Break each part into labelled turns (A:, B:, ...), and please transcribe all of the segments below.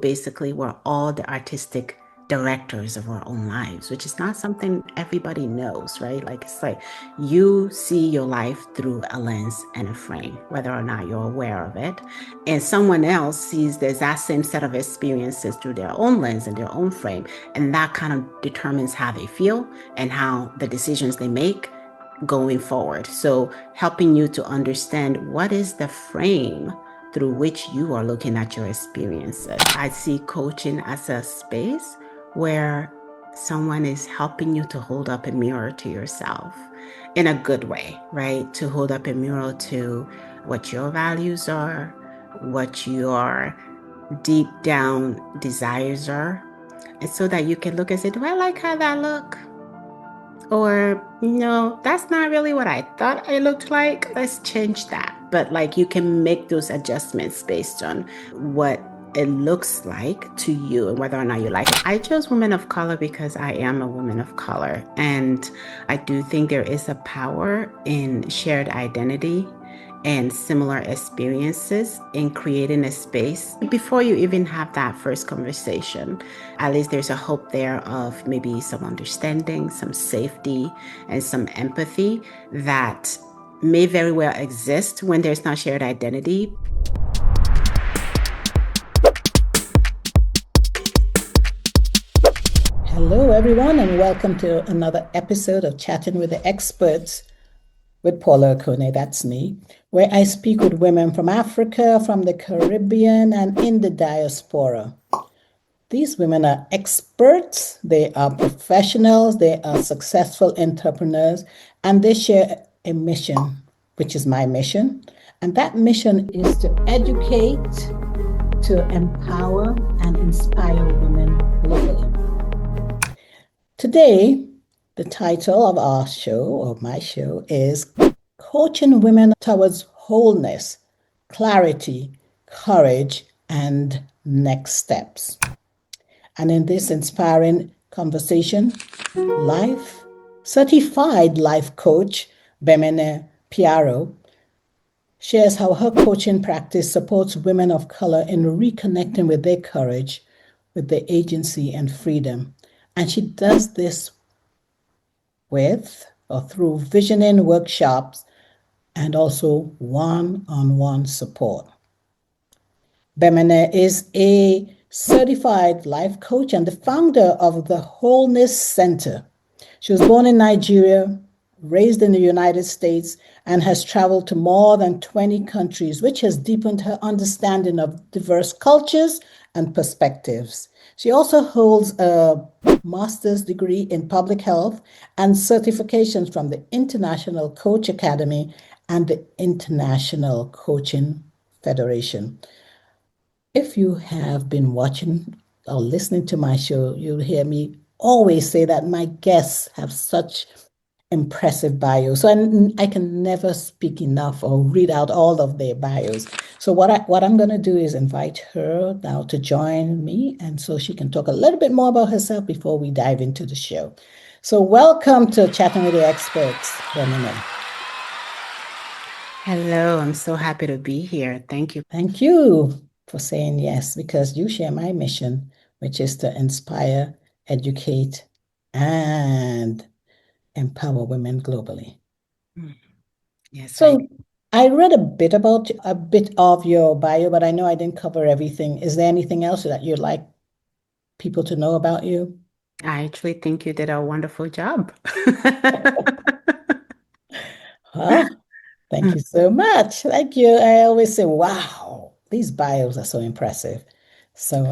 A: Basically, we're all the artistic directors of our own lives, which is not something everybody knows, right? Like it's like you see your life through a lens and a frame, whether or not you're aware of it. And someone else sees the exact same set of experiences through their own lens and their own frame. And that kind of determines how they feel and how the decisions they make going forward. So helping you to understand what is the frame through which you are looking at your experiences. I see coaching as a space where someone is helping you to hold up a mirror to yourself in a good way, right? To hold up a mirror to what your values are, what your deep down desires are. And so that you can look and say, do I like how that look? Or, no, that's not really what I thought I looked like. Let's change that. But like you can make those adjustments based on what it looks like to you and whether or not you like it. I chose women of color because I am a woman of color. And I do think there is a power in shared identity and similar experiences in creating a space before you even have that first conversation. At least there's a hope there of maybe some understanding, some safety, and some empathy that may very well exist when there's not shared identity.
B: Hello, everyone, and welcome to another episode of Chatting with the Experts with Paula Okone. That's me, where I speak with women from Africa, from the Caribbean, and in the diaspora. These women are experts, they are professionals, they are successful entrepreneurs, and they share a mission, which is my mission. And that mission is to educate, to empower, and inspire women globally. Today, the title of our show, or my show, is Coaching Women Towards Wholeness, Clarity, Courage, and Next Steps. And in this inspiring conversation, certified life coach Bemene Piaro shares how her coaching practice supports women of color in reconnecting with their courage, with their agency and freedom. And she does this with or through visioning workshops and also one-on-one support. Bemene is a certified life coach and the founder of the Wholeness Center. She was born in Nigeria, raised in the United States, and has traveled to more than 20 countries, which has deepened her understanding of diverse cultures and perspectives. She also holds a master's degree in public health and certifications from the International Coach Academy and the International Coaching Federation. If you have been watching or listening to my show, you'll hear me always say that my guests have such impressive bios. So I can never speak enough or read out all of their bios. So what I'm going to do is invite her now to join me, and so she can talk a little bit more about herself before we dive into the show. So welcome to Chatting with the Experts, Bemene.
A: Hello, I'm so happy to be here. Thank you.
B: Thank you for saying yes, because you share my mission, which is to inspire, educate, and empower women globally.
A: Yes,
B: So I read a bit of your bio, but I know I didn't cover everything. Is there anything else that you'd like people to know about you?
A: I actually think you did a wonderful job.
B: Well, thank you so much. Thank you. I always say, wow, these bios are so impressive. So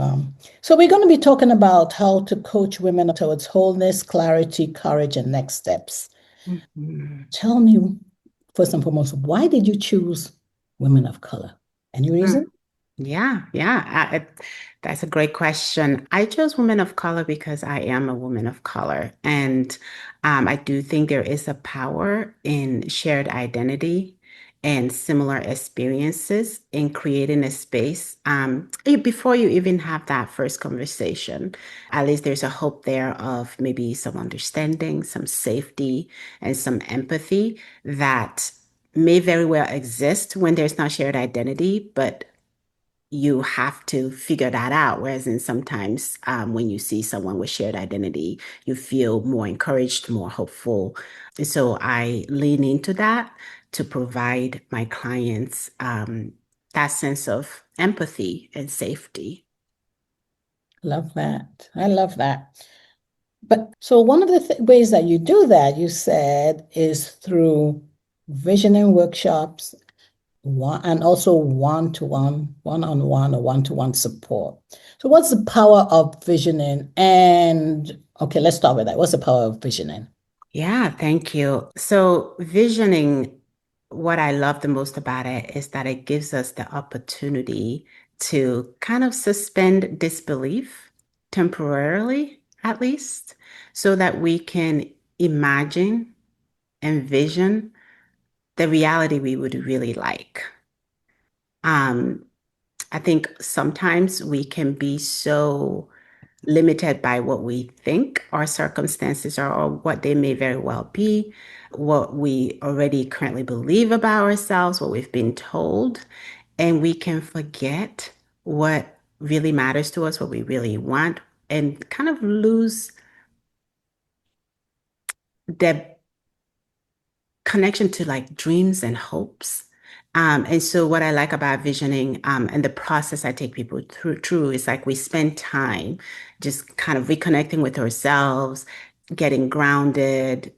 B: we're going to be talking about how to coach women towards wholeness, clarity, courage, and next steps.
A: Mhm.
B: Tell me, first and foremost, why did you choose women of color? Any
A: Mm.
B: reason?
A: Yeah. That's a great question. I chose women of color because I am a woman of color. And I do think there is a power in shared identity and similar experiences in creating a space. Before you even have that first conversation, at least there's a hope there of maybe some understanding, some safety, and some empathy that may very well exist when there's not shared identity, but you have to figure that out. Whereas in sometimes when you see someone with shared identity, you feel more encouraged, more hopeful. And so I lean into that to provide my clients that sense of empathy and safety.
B: Love that. I love that. But so one of the ways that you do that, you said, is through visioning workshops, and also one-to-one, one-on-one, or one-to-one support. So what's the power of visioning? And okay, let's start with that. What's the power of visioning?
A: Yeah, thank you. So, visioning, what I love the most about it is that it gives us the opportunity to kind of suspend disbelief temporarily, at least, so that we can imagine, envision the reality we would really like. Um, I think sometimes we can be so limited by what we think our circumstances are or what they may very well be, what we already currently believe about ourselves, what we've been told, and we can forget what really matters to us, what we really want, and kind of lose the connection to like dreams and hopes. And so what I like about visioning and the process I take people through is like we spend time just kind of reconnecting with ourselves, getting grounded,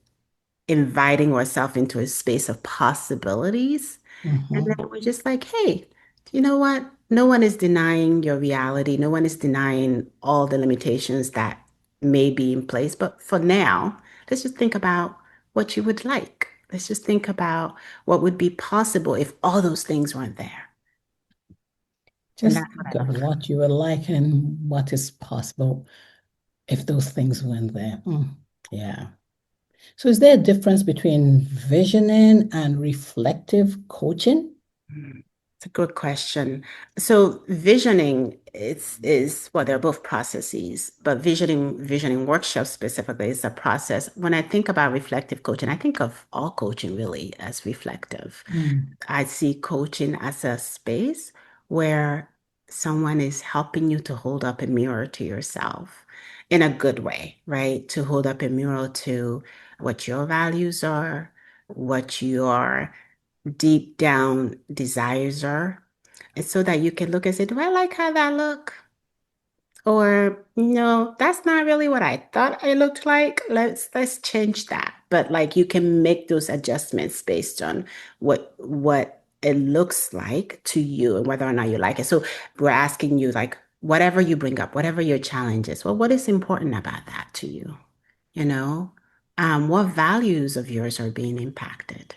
A: inviting ourselves into a space of possibilities. And
B: Mhm.
A: then we're just like, hey, you know what? No one is denying your reality. No one is denying all the limitations that may be in place. But for now, let's just think about what you would like. Let's just think about what would be possible if all those things weren't there. And
B: Just
A: that's what
B: think
A: I
B: of
A: love.
B: what you would like and what is possible if those things weren't there. Yeah. So is there a difference between visioning and reflective coaching?
A: Mm, It's a good question. So visioning is well, they're both processes, but visioning workshops specifically is a process. When I think about reflective coaching, I think of all coaching really as reflective.
B: Mm.
A: I see coaching as a space where someone is helping you to hold up a mirror to yourself in a good way, right? To hold up a mirror to what your values are, what your deep down desires are. And so that you can look and say, do I like how that look? Or no, that's not really what I thought I looked like. Let's change that. But like you can make those adjustments based on what it looks like to you and whether or not you like it. So we're asking you like whatever you bring up, whatever your challenge is, well, what is important about that to you? You know, what values of yours are being impacted?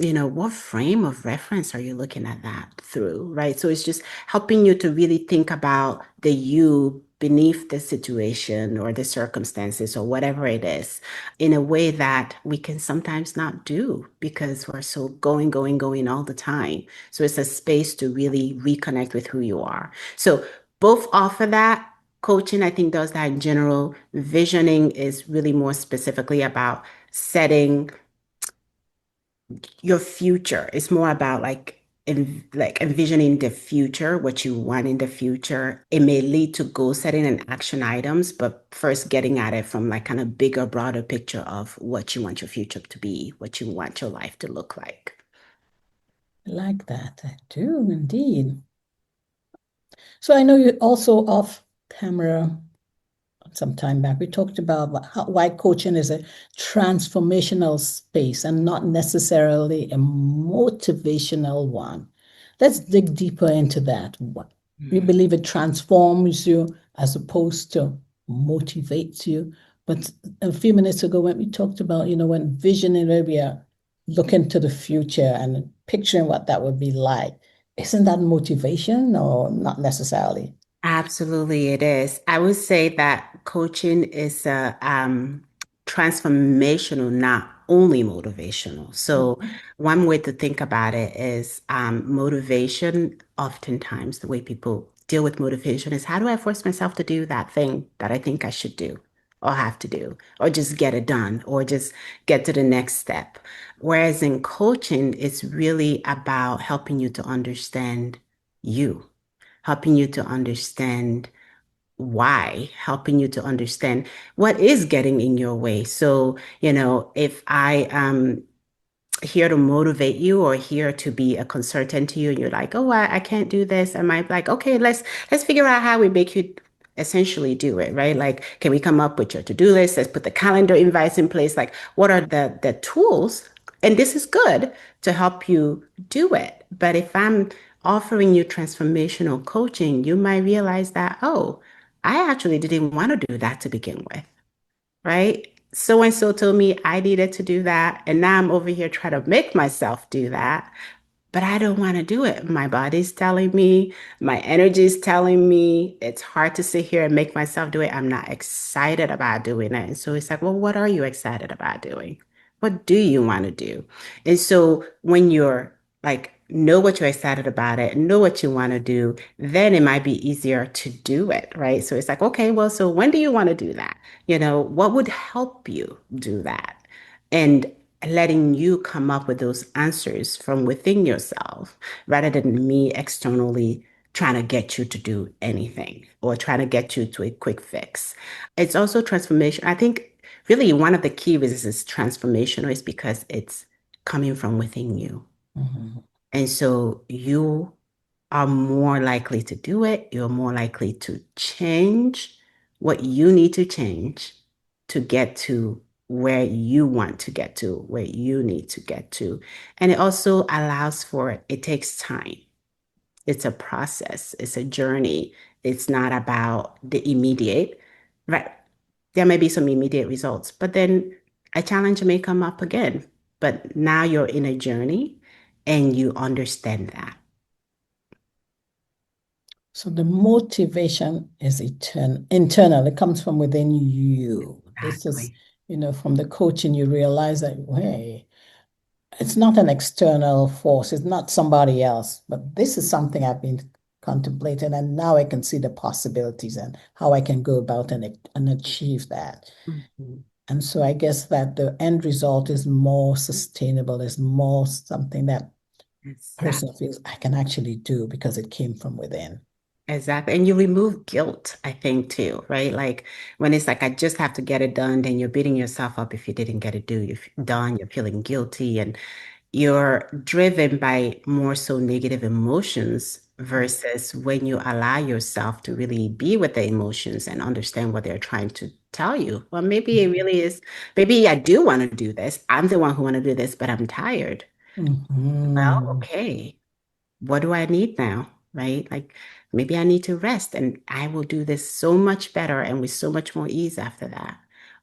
A: What frame of reference are you looking at that through, right? So it's just helping you to really think about the you beneath the situation or the circumstances or whatever it is in a way that we can sometimes not do because we're so going all the time. So it's a space to really reconnect with who you are. So both offer that. Coaching, I think, does that in general. Visioning is really more specifically about setting your future. It's more about like envisioning the future, what you want in the future. It may lead to goal setting and action items, but first getting at it from like kind of bigger, broader picture of what you want your future to be, what you want your life to look like.
B: I like that. I do indeed. So I know you also off camera some time back, we talked about why coaching is a transformational space and not necessarily a motivational one. Let's dig deeper into that. We
A: Mm.
B: believe it transforms you as opposed to motivates you. But a few minutes ago, when we talked about, when visioning, where we are looking to the future and picturing what that would be like, isn't that motivation or not necessarily?
A: Absolutely, it is. I would say that coaching is transformational, not only motivational. So,
B: Mhm.
A: one way to think about it is motivation. Oftentimes, the way people deal with motivation is how do I force myself to do that thing that I think I should do or have to do, or just get it done, or just get to the next step. Whereas in coaching, it's really about helping you to understand you. helping you to understand why, helping you to understand what is getting in your way. So, if I am here to motivate you or here to be a consultant to you, and you're like, oh, I can't do this, I might be like, okay, let's figure out how we make you essentially do it, right? Like, can we come up with your to-do list? Let's put the calendar invites in place. Like, what are the tools? And this is good to help you do it. But if I'm offering you transformational coaching, you might realize that, oh, I actually didn't want to do that to begin with, right? So and so told me I needed to do that. And now I'm over here trying to make myself do that, but I don't want to do it. My body's telling me, my energy is telling me it's hard to sit here and make myself do it. I'm not excited about doing it. And so it's like, well, what are you excited about doing? What do you want to do? And so when you're like, know what you're excited about it, know what you want to do, then it might be easier to do it, right? So it's like, okay, well, so when do you want to do that? What would help you do that? And letting you come up with those answers from within yourself rather than me externally trying to get you to do anything or trying to get you to a quick fix. It's also transformation. I think really one of the key reasons it's transformational is because it's coming from within you.
B: Mhm.
A: And so you are more likely to do it. You're more likely to change what you need to change to get to where you want to get to, where you need to get to. And it also allows for it takes time. It's a process, it's a journey. It's not about the immediate, right? There may be some immediate results, but then a challenge may come up again. But now you're in a journey and you understand that.
B: So the motivation is internal. It comes from within you. This is,
A: Exactly.
B: from the coaching, you realize that, hey, it's not an external force. It's not somebody else, but this is something I've been contemplating, and now I can see the possibilities and how I can go about and achieve that.
A: Mhm.
B: And so I guess that the end result is more sustainable, is more something that person
A: Exactly.
B: feels I can actually do because it came from within.
A: Exactly. And you remove guilt, I think, too, right? Like when it's like, I just have to get it done, then you're beating yourself up if you didn't get it done, you're feeling guilty and you're driven by more so negative emotions versus when you allow yourself to really be with the emotions and understand what they're trying to tell you. Well, maybe it really is, maybe I do want to do this. I'm the one who want to do this, but I'm tired. Well,
B: Mhm.
A: okay, what do I need now? Right? Like maybe I need to rest and I will do this so much better and with so much more ease after that.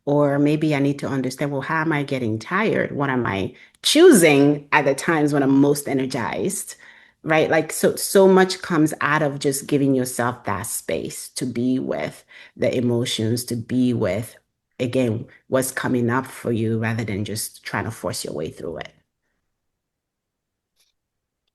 A: Or maybe I need to understand, well, how am I getting tired? What am I choosing at the times when I'm most energized? Right? Like so much comes out of just giving yourself that space to be with the emotions, to be with again what's coming up for you rather than just trying to force your way through it.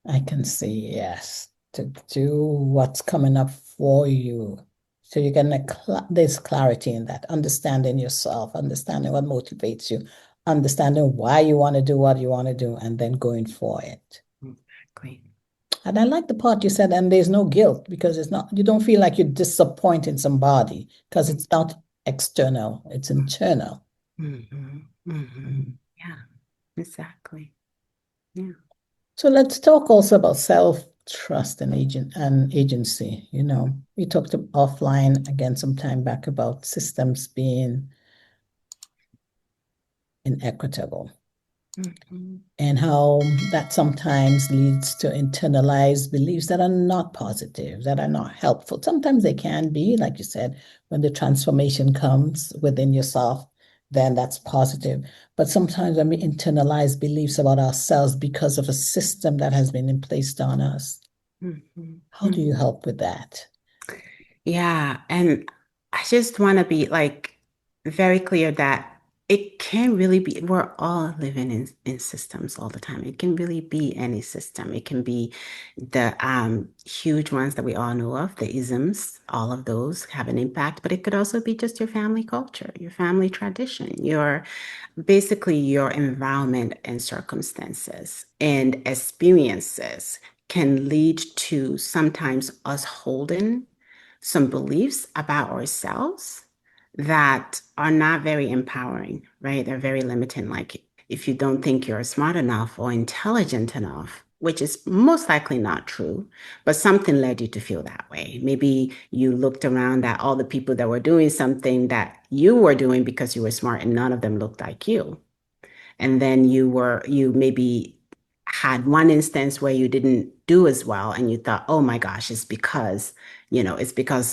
B: I can see, yes, to do what's coming up for you. So you can there's clarity in that, understanding yourself, understanding what motivates you, understanding why you want to do what you want to do, and then going for it.
A: Exactly.
B: And I like the part you said, and there's no guilt because it's not, you don't feel like you're disappointing somebody because it's not external, it's internal.
A: Hmm. Hmm.
B: Mhm.
A: Yeah, exactly. Yeah.
B: So let's talk also about self-trust and agency. We talked offline again some time back about systems being inequitable
A: Hmm.
B: and how that sometimes leads to internalized beliefs that are not positive, that are not helpful. Sometimes they can be, like you said, when the transformation comes within yourself, then that's positive. But sometimes when we internalize beliefs about ourselves because of a system that has been in placed on us, how
A: Hmm.
B: do you help with that?
A: Yeah, and I just want to be like very clear that it can really be, we're all living in systems all the time. It can really be any system. It can be the huge ones that we all know of, the isms, all of those have an impact, but it could also be just your family culture, your family tradition, your basically your environment and circumstances and experiences can lead to sometimes us holding some beliefs about ourselves that are not very empowering, right? They're very limiting. Like if you don't think you're smart enough or intelligent enough, which is most likely not true, but something led you to feel that way. Maybe you looked around at all the people that were doing something that you were doing because you were smart and none of them looked like you. And then you maybe had one instance where you didn't do as well and you thought, oh my gosh, it's because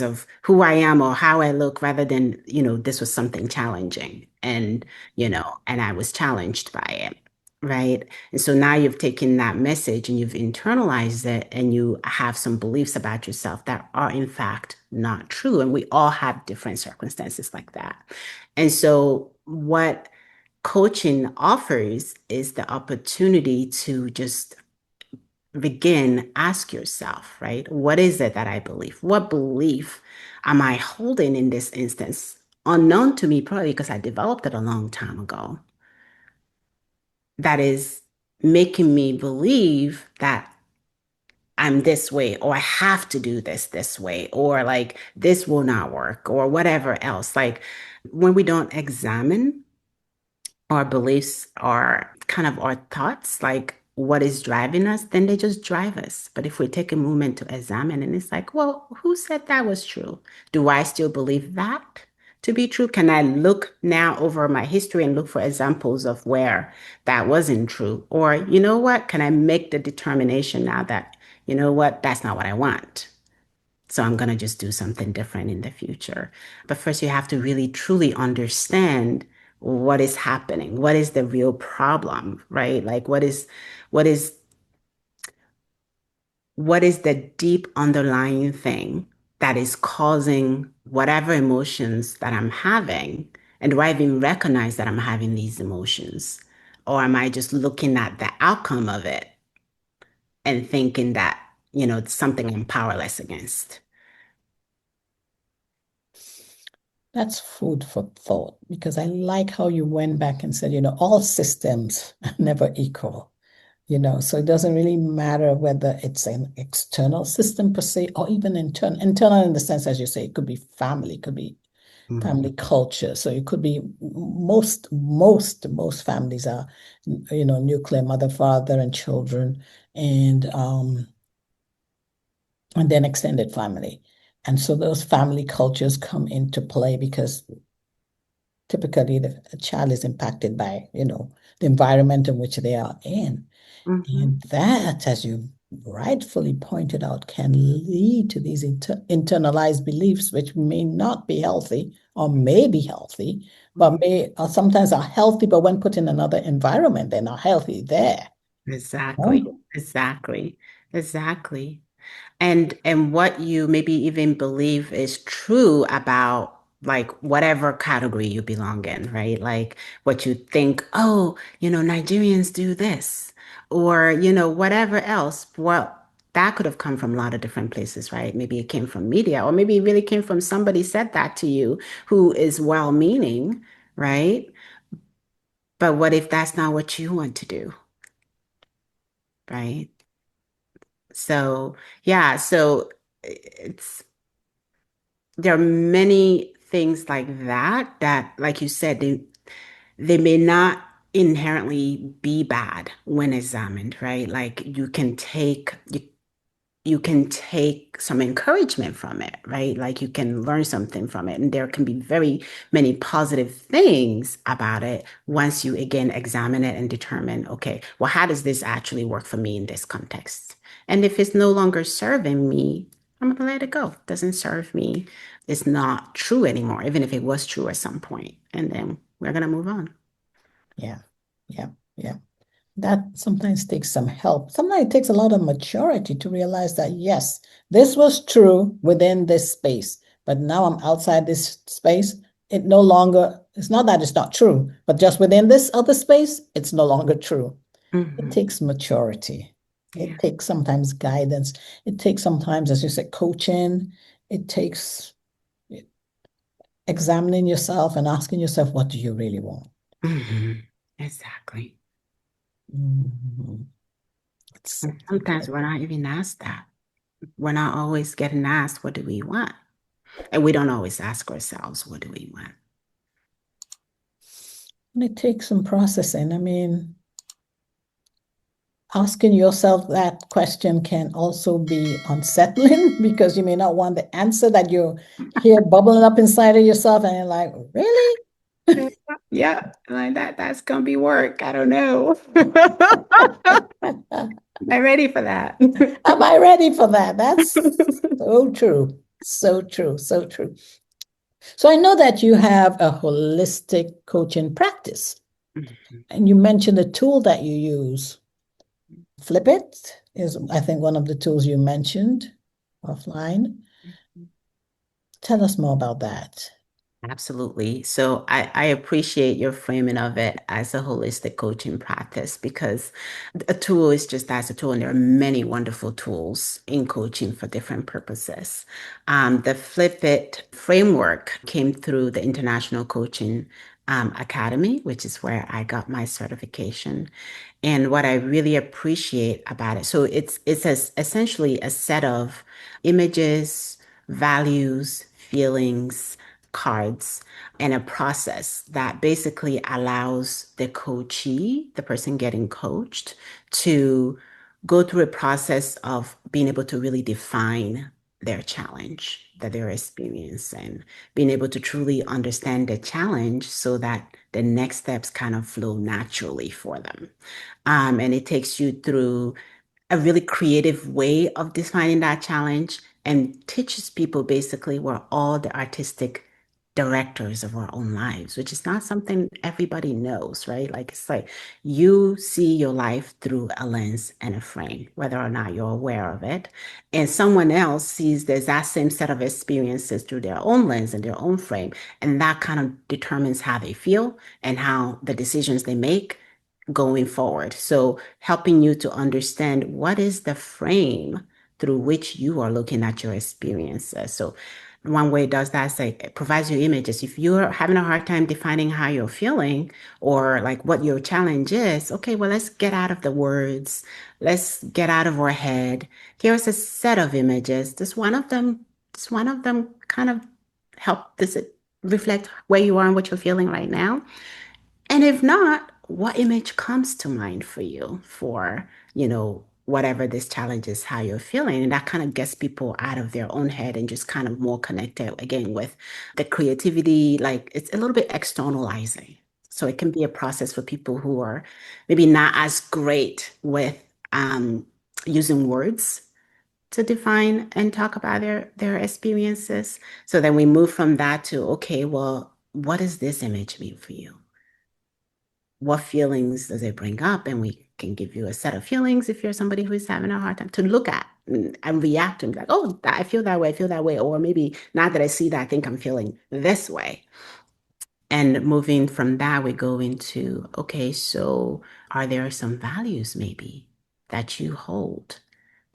A: of who I am or how I look rather than, this was something challenging and I was challenged by it. Right. And so now you've taken that message and you've internalized it and you have some beliefs about yourself that are in fact not true. And we all have different circumstances like that. And so what coaching offers is the opportunity to just begin, ask yourself, right? What is it that I believe? What belief am I holding in this instance? Unknown to me, probably because I developed it a long time ago, that is making me believe that I'm this way, or I have to do this way, or like this will not work, or whatever else. Like when we don't examine our beliefs are kind of our thoughts, like what is driving us, then they just drive us. But if we take a moment to examine and it's like, well, who said that was true? Do I still believe that to be true? Can I look now over my history and look for examples of where that wasn't true? Or, you know what? Can I make the determination now that, you know what, that's not what I want? So I'm going to just do something different in the future. But first, you have to really truly understand what is happening. What is the real problem, right? Like what is what is the deep underlying thing that is causing whatever emotions that I'm having? And do I even recognize that I'm having these emotions? Or am I just looking at the outcome of it and thinking that, it's something I'm powerless against?
B: That's food for thought because I like how you went back and said, all systems are never equal, so it doesn't really matter whether it's an external system per se or even internal in the sense, as you say, it could be family, it could be family
A: Mhm.
B: culture. So it could be most families are, nuclear mother, father, and children, and then extended family. And so those family cultures come into play because typically the child is impacted by, the environment in which they are in.
A: Mhm.
B: And that, as you rightfully pointed out, can lead to these internalized beliefs, which may not be healthy or may be healthy, but
A: Mhm.
B: or sometimes are healthy, but when put in another environment, they're not healthy there.
A: Exactly.
B: Oh,
A: Exactly. Exactly. And what you maybe even believe is true about like whatever category you belong in, right? Like what you think, oh, Nigerians do this, or whatever else. Well, that could have come from a lot of different places, right? Maybe it came from media, or maybe it really came from somebody said that to you who is well-meaning, right? But what if that's not what you want to do, right? So, yeah, so it's there are many things like that, like you said, they may not inherently be bad when examined, right? Like you can take some encouragement from it, right? Like you can learn something from it. And there can be very many positive things about it once you again examine it and determine, okay, well, how does this actually work for me in this context? And if it's no longer serving me, I'm gonna let it go. It doesn't serve me. It's not true anymore, even if it was true at some point. And then we're gonna move on.
B: yeah, yeah, yeah. That sometimes takes some help. Sometimes it takes a lot of maturity to realize that, yes, this was true within this space, but now I'm outside this space. It no longer, it's not that it's not true, but just within this other space, it's no longer true. It
A: Hmm.
B: takes maturity. It
A: Yeah.
B: takes sometimes guidance. It takes sometimes, as you said, coaching. It takes examining yourself and asking yourself, what do you really want?
A: Hmm. Exactly.
B: Mhm.
A: And sometimes we're not even asked that. We're not always getting asked, what do we want? And we don't always ask ourselves, what do we want?
B: It takes some processing. I mean, asking yourself that question can also be unsettling because you may not want the answer that you hear bubbling up inside of yourself, and you're like, really?
A: Yeah, yeah, like that's gonna be work. I don't know.
B: Am
A: Am I ready for that?
B: I ready for that? That's so true. So true. So true. So I know that you have a holistic coaching practice, and you mentioned a tool that you use. FlipIt is, I think, one of the tools you mentioned offline. Tell us more about that.
A: Absolutely. So I appreciate your framing of it as a holistic coaching practice because a tool is just as a tool, and there are many wonderful tools in coaching for different purposes. The Flip It framework came through the International Coaching Academy, which is where I got my certification. And what I really appreciate about it, so essentially a set of images, values, feelings, cards, and a process that basically allows the coachee, the person getting coached, to go through a process of being able to really define their challenge that they're experiencing, being able to truly understand the challenge so that the next steps kind of flow naturally for them. And it takes you through a really creative way of defining that challenge and teaches people basically we're all the artistic directors of our own lives, which is not something everybody knows, right? Like it's like you see your life through a lens and a frame, whether or not you're aware of it. And someone else sees the exact same set of experiences through their own lens and their own frame. And that kind of determines how they feel and how the decisions they make going forward. So helping you to understand what is the frame through which you are looking at your experiences. So one way it does that is like it provides you images. If you're having a hard time defining how you're feeling or like what your challenge is, okay, well, let's get out of the words. Let's get out of our head. Here's a set of images. Does one of them kind of help? Does it reflect where you are and what you're feeling right now? And if not, what image comes to mind for you for, whatever this challenge is, how you're feeling? And that kind of gets people out of their own head and just kind of more connected again with the creativity. Like it's a little bit externalizing. So it can be a process for people who are maybe not as great with um, using words to define and talk about their experiences. So then we move from that to, okay, well, what does this image mean for you? What feelings does it bring up? And we can give you a set of feelings if you're somebody who's having a hard time to look at and react and be like, oh, I feel that way, I feel that way. Or maybe now that I see that, I think I'm feeling this way. And moving from that, we go into, okay, so are there some values maybe that you hold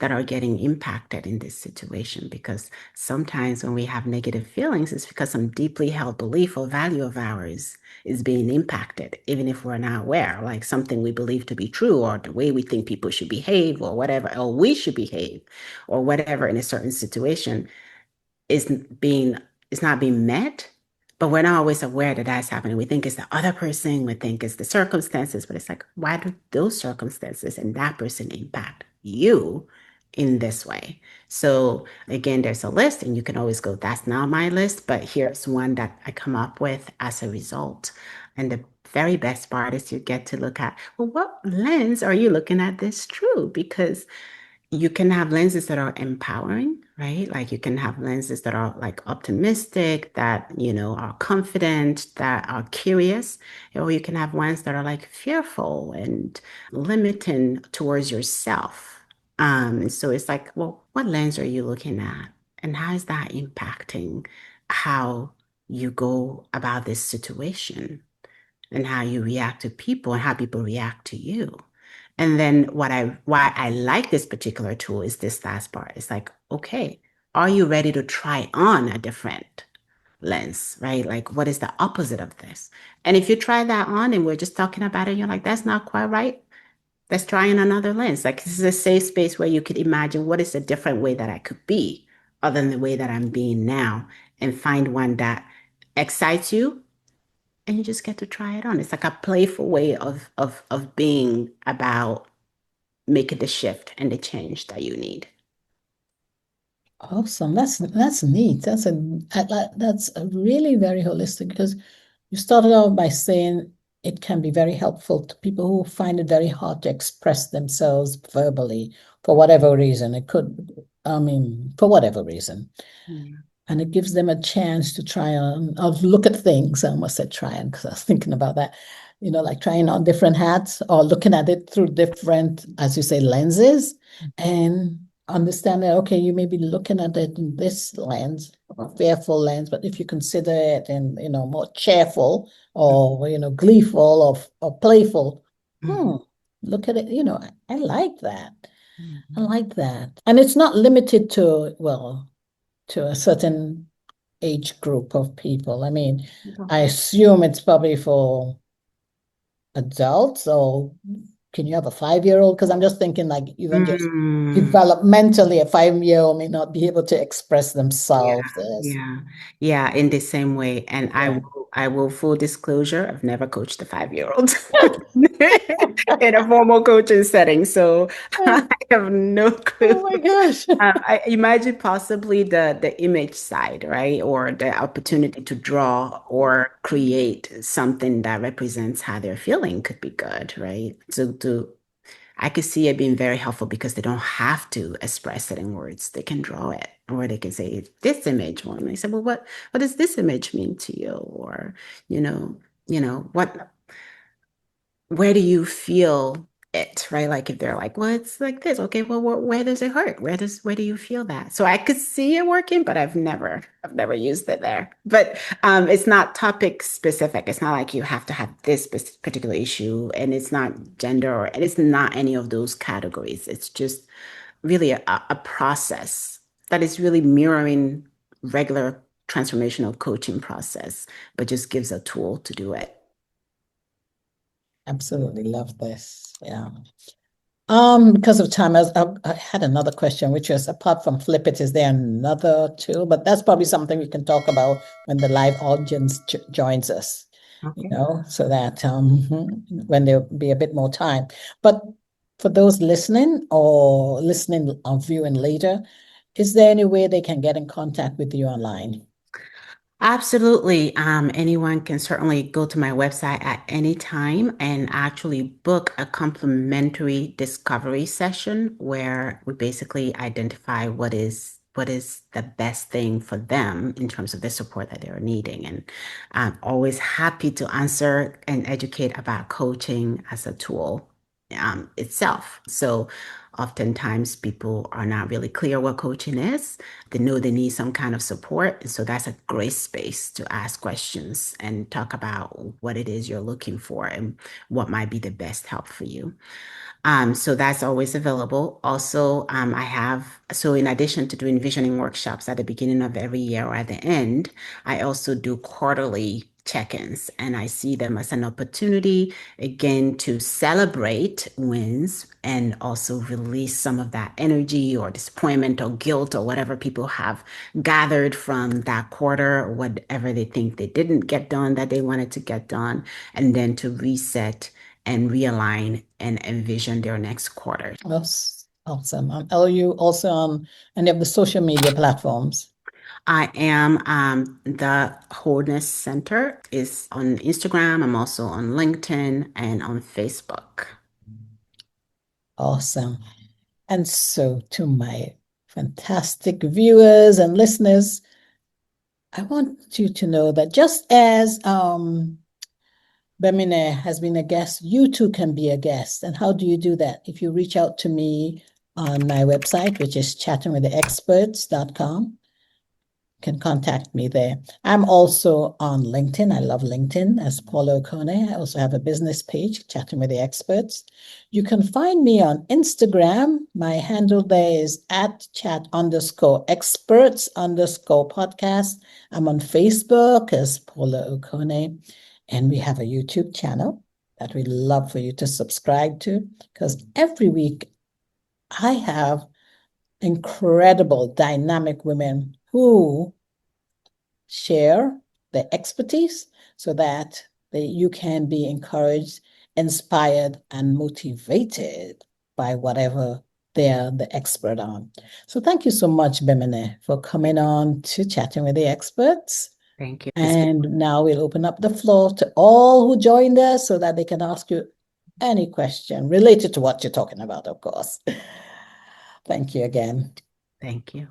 A: that are getting impacted in this situation? Because sometimes when we have negative feelings, it's because some deeply held belief or value of ours is being impacted, even if we're not aware, like something we believe to be true, or the way we think people should behave, or whatever, or we should behave, or whatever in a certain situation isn't being is not being met, but we're not always aware that that's happening. We think it's the other person, we think it's the circumstances, but it's like, why do those circumstances and that person impact you in this way? So again, there's a list, and you can always go, that's not my list, but here's one that I come up with as a result. And the very best part is you get to look at, well, what lens are you looking at this through? Because you can have lenses that are empowering, right? Like you can have lenses that are like optimistic, that, are confident, that are curious, or you can have ones that are like fearful and limiting towards yourself. And so it's like, well, what lens are you looking at? And how is that impacting how you go about this situation and how you react to people and how people react to you? And then why I like this particular tool is this last part. It's like, okay, are you ready to try on a different lens, right? Like, what is the opposite of this? And if you try that on and we're just talking about it, you're like, that's not quite right, let's try in another lens. Like this is a safe space where you could imagine what is a different way that I could be other than the way that I'm being now and find one that excites you and you just get to try it on. It's like a playful way of being about making the shift and the change that you need.
B: Awesome. That's neat. That's a really very holistic because you started out by saying it can be very helpful to people who find it very hard to express themselves verbally for whatever reason. It could, I mean, for whatever reason.
A: Yeah.
B: And it gives them a chance to try on, or look at things. I almost said try on because I was thinking about that, like trying on different hats or looking at it through different, as you say, lenses and understanding, okay, you may be looking at it in this lens, a fearful lens, but if you consider it in, more cheerful or, gleeful or playful,
A: Mhm.
B: hmm, look at it, I like that. I
A: Mhm.
B: like that. And it's not limited to, well, to a certain age group of people. I mean, I assume it's probably for adults, or can you have a 5-year-old? Because I'm just thinking, like, even just
A: Mm.
B: developmentally, a 5-year-old may not be able to express
A: Yeah,
B: themselves as,
A: yeah, yeah, in the same way. And
B: yeah.
A: I will full disclosure, I've never coached a 5-year-old in a formal coaching setting. So I have no
B: Oh
A: clue.
B: my gosh.
A: I imagine possibly the image side, right? Or the opportunity to draw or create something that represents how they're feeling could be good, right? So to I could see it being very helpful because they don't have to express it in words. They can draw it, or they can say this image. Well, and I said, well, what does this image mean to you? Or, you know, what where do you feel it, right? Like if they're like, well, it's like this. Okay, well, where does it hurt? Where do you feel that? So I could see it working, but I've never used it there. But it's not topic specific. It's not like you have to have this particular issue, and it's not gender, and it's not any of those categories. It's just really a process that is really mirroring regular transformational coaching process, but just gives a tool to do it.
B: Absolutely love this. Yeah. Because of time, I had another question, which was apart from FlipIt, is there another tool? But that's probably something we can talk about when the live audience joins us,
A: Okay.
B: so that when there'll be a bit more time. But for those listening or viewing later, is there any way they can get in contact with you online?
A: Absolutely. Anyone can certainly go to my website at any time and actually book a complimentary discovery session where we basically identify what is the best thing for them in terms of the support that they're needing. And I'm always happy to answer and educate about coaching as a tool itself. So oftentimes people are not really clear what coaching is. They know they need some kind of support. And so that's a great space to ask questions and talk about what it is you're looking for and what might be the best help for you. So that's always available. Also, so in addition to doing visioning workshops at the beginning of every year or at the end, I also do quarterly check-ins and I see them as an opportunity again to celebrate wins and also release some of that energy or disappointment or guilt or whatever people have gathered from that quarter or whatever they think they didn't get done that they wanted to get done, and then to reset and realign and envision their next quarter.
B: That's awesome. Are you also on any of the social media platforms?
A: I am the Wholeness Center is on Instagram. I'm also on LinkedIn and on Facebook.
B: Awesome. And so, to my fantastic viewers and listeners, I want you to know that just as Bemene has been a guest, you too can be a guest. And how do you do that? If you reach out to me on my website, which is chattingwiththeexperts.com, can contact me there. I'm also on LinkedIn. I love LinkedIn as Paula Okone. I also have a business page, Chatting with the Experts. You can find me on Instagram. My handle there is at chat_experts_podcast. I'm on Facebook as Paula Okone, and we have a YouTube channel. that we'd love for you to subscribe to, because every week I have incredible, dynamic women who share their expertise so that you can be encouraged, inspired, and motivated by whatever they're the expert on. So thank you so much, Bemene, for coming on to Chatting with the Experts.
A: Thank you.
B: And now we'll open up the floor to all who joined us so that they can ask you any question related to what you're talking about, of course. Thank you again.
A: Thank you.